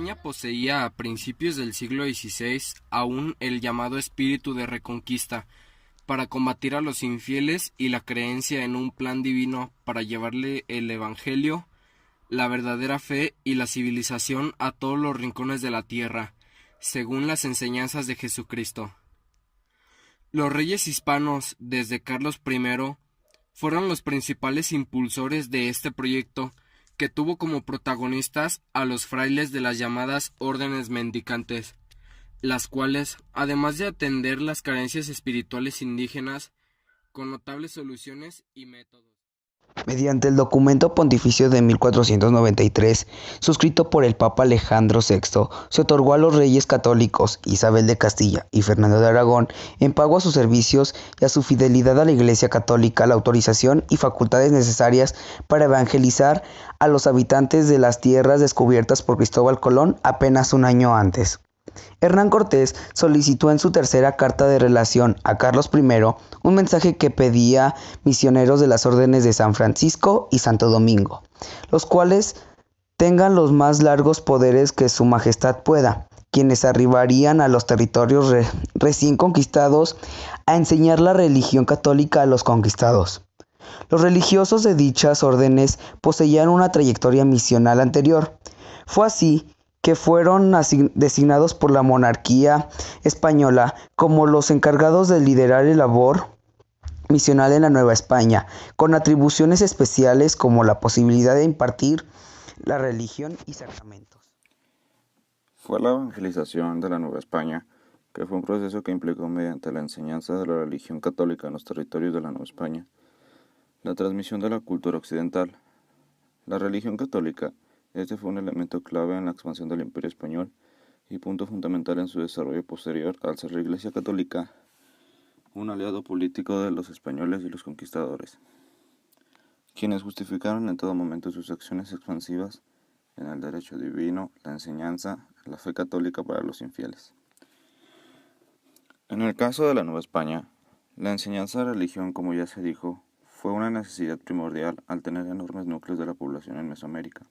España poseía a principios del siglo XVI aún el llamado espíritu de reconquista para combatir a los infieles y la creencia en un plan divino para llevarle el Evangelio, la verdadera fe y la civilización a todos los rincones de la tierra, según las enseñanzas de Jesucristo. Los reyes hispanos, desde Carlos I, fueron los principales impulsores de este proyecto, que tuvo como protagonistas a los frailes de las llamadas órdenes mendicantes, las cuales, además de atender las carencias espirituales indígenas, con notables soluciones y métodos. Mediante el documento pontificio de 1493, suscrito por el Papa Alejandro VI, se otorgó a los reyes católicos Isabel de Castilla y Fernando de Aragón, en pago a sus servicios y a su fidelidad a la Iglesia Católica, la autorización y facultades necesarias para evangelizar a los habitantes de las tierras descubiertas por Cristóbal Colón apenas un año antes. Hernán Cortés solicitó en su tercera carta de relación a Carlos I un mensaje que pedía misioneros de las órdenes de San Francisco y Santo Domingo, los cuales tengan los más largos poderes que su majestad pueda, quienes arribarían a los territorios recién conquistados a enseñar la religión católica a los conquistados. Los religiosos de dichas órdenes poseían una trayectoria misional anterior. Fue así que fueron designados por la monarquía española como los encargados de liderar el labor misional en la Nueva España, con atribuciones especiales como la posibilidad de impartir la religión y sacramentos. Fue la evangelización de la Nueva España, que fue un proceso que implicó mediante la enseñanza de la religión católica en los territorios de la Nueva España, la transmisión de la cultura occidental. La religión católica fue un elemento clave en la expansión del Imperio Español y punto fundamental en su desarrollo posterior al ser la Iglesia Católica un aliado político de los españoles y los conquistadores, quienes justificaron en todo momento sus acciones expansivas en el derecho divino, la enseñanza, la fe católica para los infieles. En el caso de la Nueva España, la enseñanza de religión, como ya se dijo, fue una necesidad primordial al tener enormes núcleos de la población en Mesoamérica,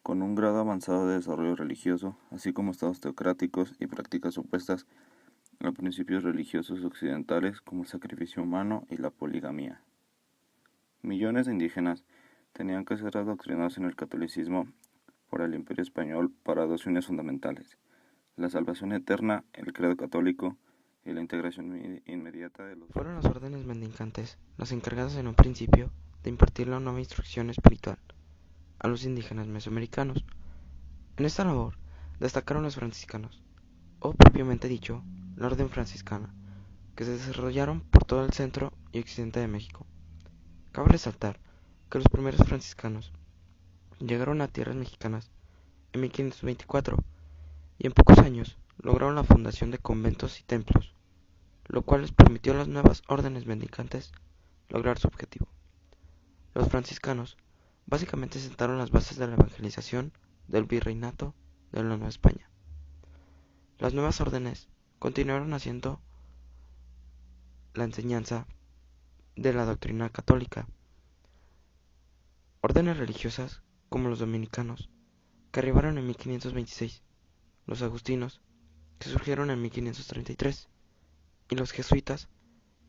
con un grado avanzado de desarrollo religioso, así como estados teocráticos y prácticas opuestas a principios religiosos occidentales como el sacrificio humano y la poligamía. Millones de indígenas tenían que ser adoctrinados en el catolicismo por el Imperio Español para dos fines fundamentales: la salvación eterna, el credo católico y la integración inmediata de los... Fueron las órdenes mendicantes las encargadas en un principio de impartir la nueva instrucción espiritual a los indígenas mesoamericanos. En esta labor destacaron los franciscanos, o propiamente dicho, la orden franciscana, que se desarrollaron por todo el centro y occidente de México. Cabe resaltar que los primeros franciscanos llegaron a tierras mexicanas en 1524 y en pocos años lograron la fundación de conventos y templos, lo cual les permitió a las nuevas órdenes mendicantes lograr su objetivo. Los franciscanos básicamente sentaron las bases de la evangelización del virreinato de la Nueva España. Las nuevas órdenes continuaron haciendo la enseñanza de la doctrina católica. Órdenes religiosas como los dominicanos, que arribaron en 1526, los agustinos, que surgieron en 1533, y los jesuitas,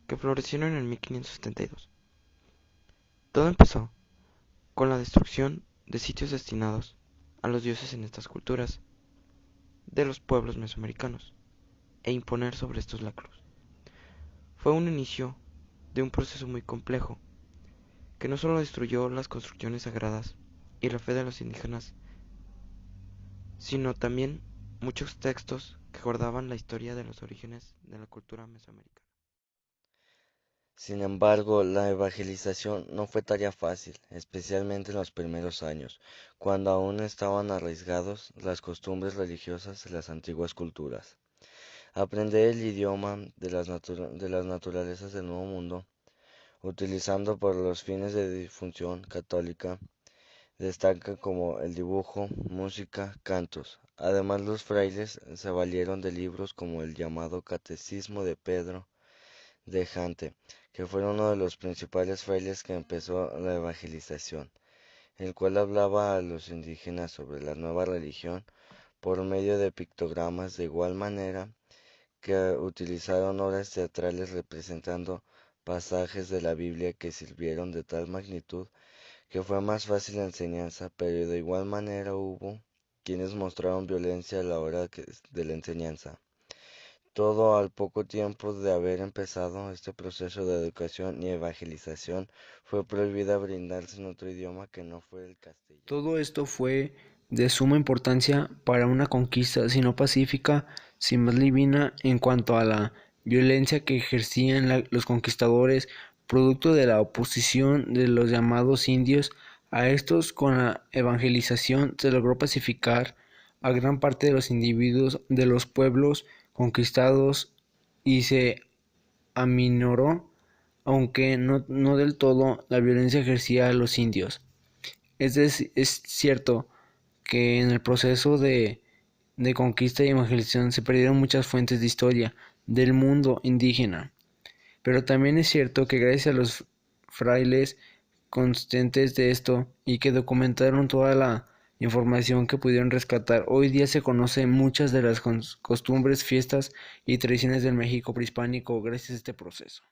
que florecieron en 1572. Todo empezó con la destrucción de sitios destinados a los dioses en estas culturas de los pueblos mesoamericanos e imponer sobre estos lacros. Fue un inicio de un proceso muy complejo que no solo destruyó las construcciones sagradas y la fe de los indígenas, sino también muchos textos que guardaban la historia de los orígenes de la cultura mesoamericana. Sin embargo, la evangelización no fue tarea fácil, especialmente en los primeros años, cuando aún estaban arraigados las costumbres religiosas de las antiguas culturas. Aprender el idioma de las naturalezas del Nuevo Mundo, utilizando por los fines de difusión católica, destaca como el dibujo, música, cantos. Además, los frailes se valieron de libros como el llamado Catecismo de Pedro de Jante, que fue uno de los principales frailes que empezó la evangelización, el cual hablaba a los indígenas sobre la nueva religión por medio de pictogramas, de igual manera que utilizaron obras teatrales representando pasajes de la Biblia que sirvieron de tal magnitud que fue más fácil la enseñanza, pero de igual manera hubo quienes mostraron violencia a la hora de la enseñanza. Todo al poco tiempo de haber empezado este proceso de educación y evangelización, fue prohibida brindarse en otro idioma que no fue el castellano. Todo esto fue de suma importancia para una conquista, si no pacífica, si más divina, en cuanto a la violencia que ejercían los conquistadores, producto de la oposición de los llamados indios. A estos, con la evangelización, se logró pacificar a gran parte de los individuos de los pueblos conquistados y se aminoró, aunque no del todo, la violencia ejercida a los indios. Es cierto que en el proceso de conquista y evangelización se perdieron muchas fuentes de historia del mundo indígena, pero también es cierto que gracias a los frailes conscientes de esto y que documentaron toda la información que pudieron rescatar, hoy día se conocen muchas de las costumbres, fiestas y tradiciones del México prehispánico gracias a este proceso.